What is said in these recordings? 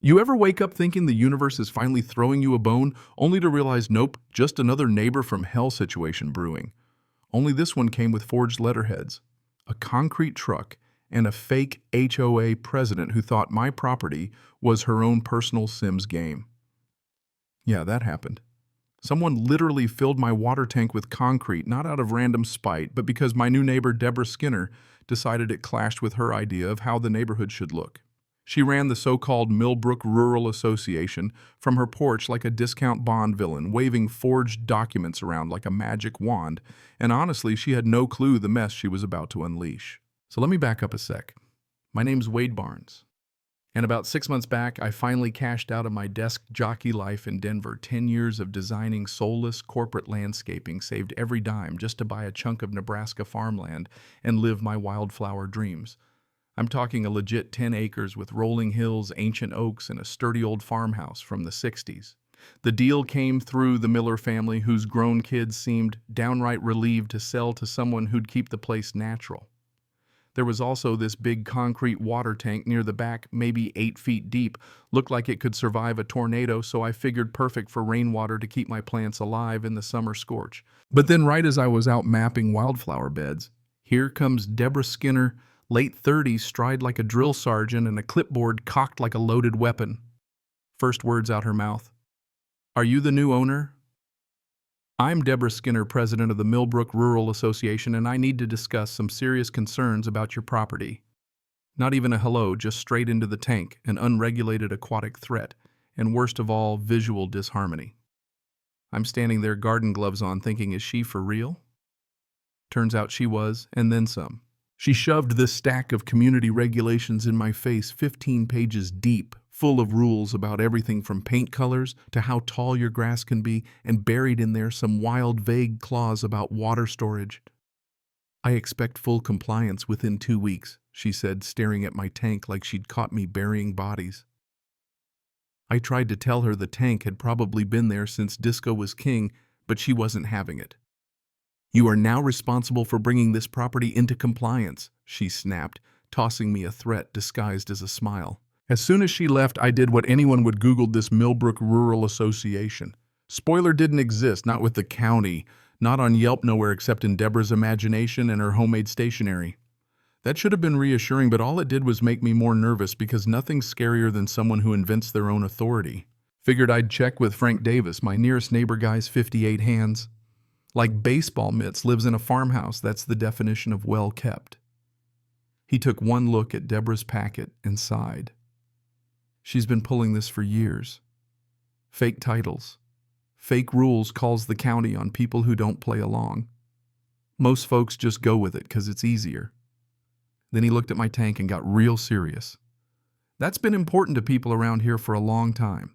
You ever wake up thinking the universe is finally throwing you a bone, only to realize, nope, just another neighbor from hell situation brewing? Only this one came with forged letterheads, a concrete truck, and a fake HOA president who thought my property was her own personal Sims game. Yeah, that happened. Someone literally filled my water tank with concrete, not out of random spite, but because my new neighbor, Deborah Skinner, decided it clashed with her idea of how the neighborhood should look. She ran the so-called Millbrook Rural Association from her porch like a discount Bond villain, waving forged documents around like a magic wand, and honestly, she had no clue the mess she was about to unleash. So let me back up a sec. My name's Wade Barnes, and about 6 months back, I finally cashed out of my desk jockey life in Denver. 10 years of designing soulless corporate landscaping saved every dime just to buy a chunk of Nebraska farmland and live my wildflower dreams. I'm talking a legit 10 acres with rolling hills, ancient oaks, and a sturdy old farmhouse from the 60s. The deal came through the Miller family, whose grown kids seemed downright relieved to sell to someone who'd keep the place natural. There was also this big concrete water tank near the back, maybe 8 feet deep. Looked like it could survive a tornado, so I figured perfect for rainwater to keep my plants alive in the summer scorch. But then right as I was out mapping wildflower beds, here comes Deborah Skinner, late 30s, stride like a drill sergeant and a clipboard cocked like a loaded weapon. First words out her mouth. "Are you the new owner?" "I'm Deborah Skinner, president of the Millbrook Rural Association, and I need to discuss some serious concerns about your property." Not even a hello, just straight into the tank, an unregulated aquatic threat, and worst of all, visual disharmony. I'm standing there, garden gloves on, thinking, is she for real? Turns out she was, and then some. She shoved this stack of community regulations in my face, 15 pages deep, full of rules about everything from paint colors to how tall your grass can be, and buried in there some wild, vague clause about water storage. "I expect full compliance within 2 weeks," she said, staring at my tank like she'd caught me burying bodies. I tried to tell her the tank had probably been there since disco was king, but she wasn't having it. "You are now responsible for bringing this property into compliance," she snapped, tossing me a threat disguised as a smile. As soon as she left, I did what anyone would Google this Millbrook Rural Association. Spoiler, didn't exist, not with the county, not on Yelp, nowhere except in Deborah's imagination and her homemade stationery. That should have been reassuring, but all it did was make me more nervous because nothing's scarier than someone who invents their own authority. Figured I'd check with Frank Davis, my nearest neighbor guy's 58 hands. Like baseball mitts, lives in a farmhouse. That's the definition of well kept. He took one look at Deborah's packet and sighed. She's been pulling this for years. Fake titles, fake rules, calls the county on people who don't play along. Most folks just go with it because it's easier. Then he looked at my tank and got real serious. "That's been important to people around here for a long time.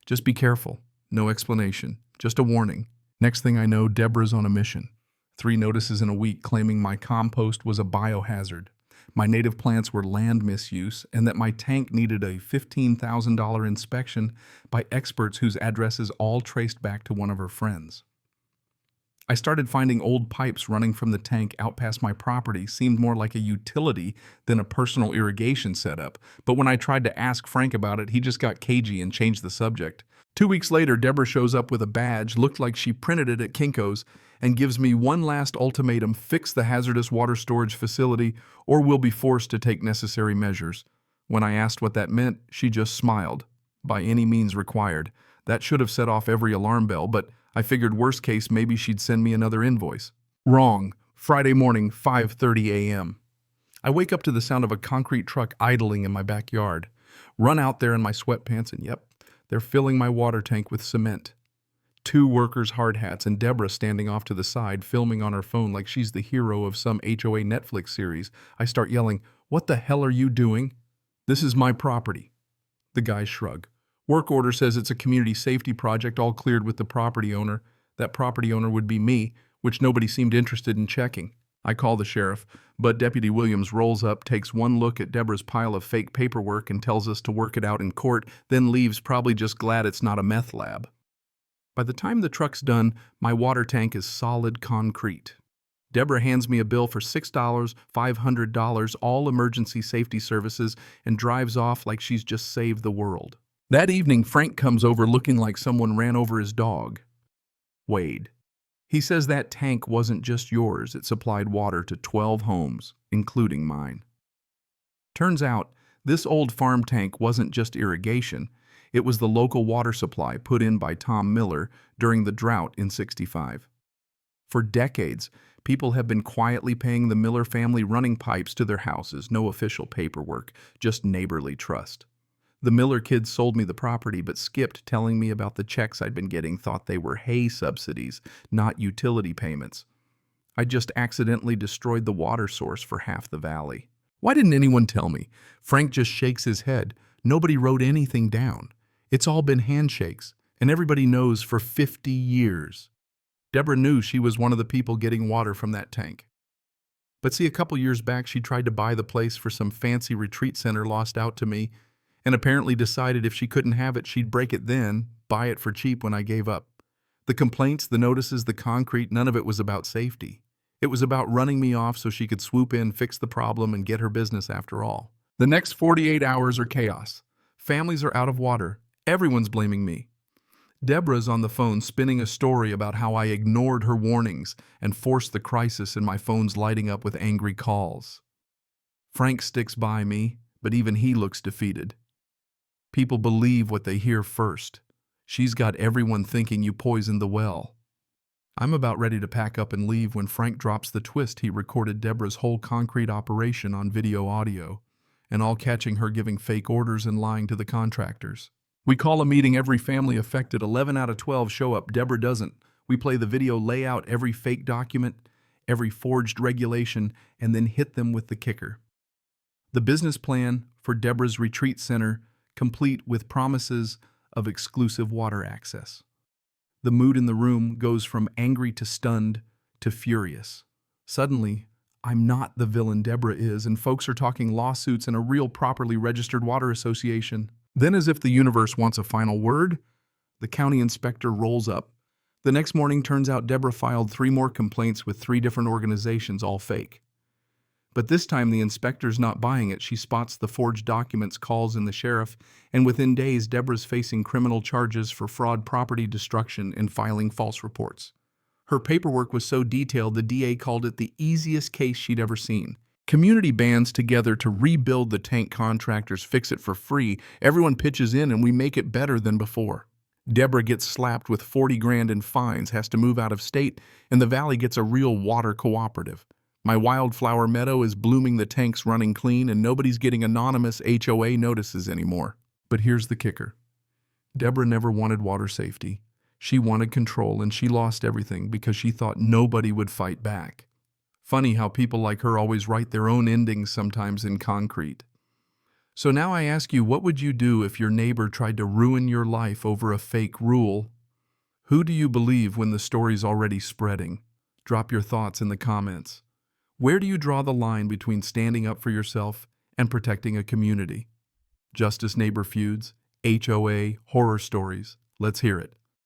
Just be careful. No explanation. Just a warning." Next thing I know, Deborah's on a mission. 3 notices in a week claiming my compost was a biohazard, my native plants were land misuse, and that my tank needed a $15,000 inspection by experts whose addresses all traced back to one of her friends. I started finding old pipes running from the tank out past my property. Seemed more like a utility than a personal irrigation setup, but when I tried to ask Frank about it, he just got cagey and changed the subject. 2 weeks later, Deborah shows up with a badge, looked like she printed it at Kinko's, and gives me one last ultimatum: fix the hazardous water storage facility or we'll be forced to take necessary measures. When I asked what that meant, she just smiled. By any means required. That should have set off every alarm bell, but I figured worst case maybe she'd send me another invoice. Wrong. Friday morning, 5:30 a.m. I wake up to the sound of a concrete truck idling in my backyard. Run out there in my sweatpants and yep, they're filling my water tank with cement. 2 workers' hard hats and Deborah standing off to the side, filming on her phone like she's the hero of some HOA Netflix series. I start yelling, "What the hell are you doing?" "This is my property." The guys shrug. "Work order says it's a community safety project, all cleared with the property owner." That property owner would be me, which nobody seemed interested in checking. I call the sheriff, but Deputy Williams rolls up, takes one look at Deborah's pile of fake paperwork and tells us to work it out in court, then leaves, probably just glad it's not a meth lab. By the time the truck's done, my water tank is solid concrete. Deborah hands me a bill for $6, $500, all emergency safety services, and drives off like she's just saved the world. That evening, Frank comes over looking like someone ran over his dog, Wade. He says that tank wasn't just yours, it supplied water to 12 homes, including mine. Turns out, this old farm tank wasn't just irrigation, it was the local water supply put in by Tom Miller during the drought in '65. For decades, people have been quietly paying the Miller family running pipes to their houses, no official paperwork, just neighborly trust. The Miller kids sold me the property but skipped telling me about the checks I'd been getting, thought they were hay subsidies, not utility payments. I just accidentally destroyed the water source for half the valley. Why didn't anyone tell me? Frank just shakes his head. Nobody wrote anything down. It's all been handshakes, and everybody knows for 50 years. Deborah knew she was one of the people getting water from that tank. But see, a couple years back, she tried to buy the place for some fancy retreat center lost out to me, and apparently decided if she couldn't have it, she'd break it then, buy it for cheap when I gave up. The complaints, the notices, the concrete, none of it was about safety. It was about running me off so she could swoop in, fix the problem, and get her business after all. The next 48 hours are chaos. Families are out of water. Everyone's blaming me. Deborah's on the phone spinning a story about how I ignored her warnings and forced the crisis, and my phone's lighting up with angry calls. Frank sticks by me, but even he looks defeated. People believe what they hear first. She's got everyone thinking you poisoned the well. I'm about ready to pack up and leave when Frank drops the twist. He recorded Deborah's whole concrete operation on video audio, and all catching her giving fake orders and lying to the contractors. We call a meeting, every family affected, 11 out of 12 show up, Deborah doesn't. We play the video, lay out every fake document, every forged regulation, and then hit them with the kicker. The business plan for Deborah's retreat center, complete with promises of exclusive water access. The mood in the room goes from angry to stunned to furious. Suddenly, I'm not the villain Deborah is, and folks are talking lawsuits and a real properly registered water association. Then, as if the universe wants a final word, the county inspector rolls up. The next morning, turns out Deborah filed 3 more complaints with 3 different organizations, all fake. But this time the inspector's not buying it. She spots the forged documents, calls in the sheriff, and within days Deborah's facing criminal charges for fraud, property destruction, and filing false reports. Her paperwork was so detailed the DA called it the easiest case she'd ever seen. Community bands together to rebuild the tank, contractors fix it for free, everyone pitches in, and we make it better than before. Deborah gets slapped with 40 grand in fines, has to move out of state, and the valley gets a real water cooperative. My wildflower meadow is blooming, the tank's running clean, and nobody's getting anonymous HOA notices anymore. But here's the kicker. Deborah never wanted water safety. She wanted control, and she lost everything because she thought nobody would fight back. Funny how people like her always write their own endings, sometimes in concrete. So now I ask you, what would you do if your neighbor tried to ruin your life over a fake rule? Who do you believe when the story's already spreading? Drop your thoughts in the comments. Where do you draw the line between standing up for yourself and protecting a community? Justice, neighbor feuds, HOA, horror stories. Let's hear it.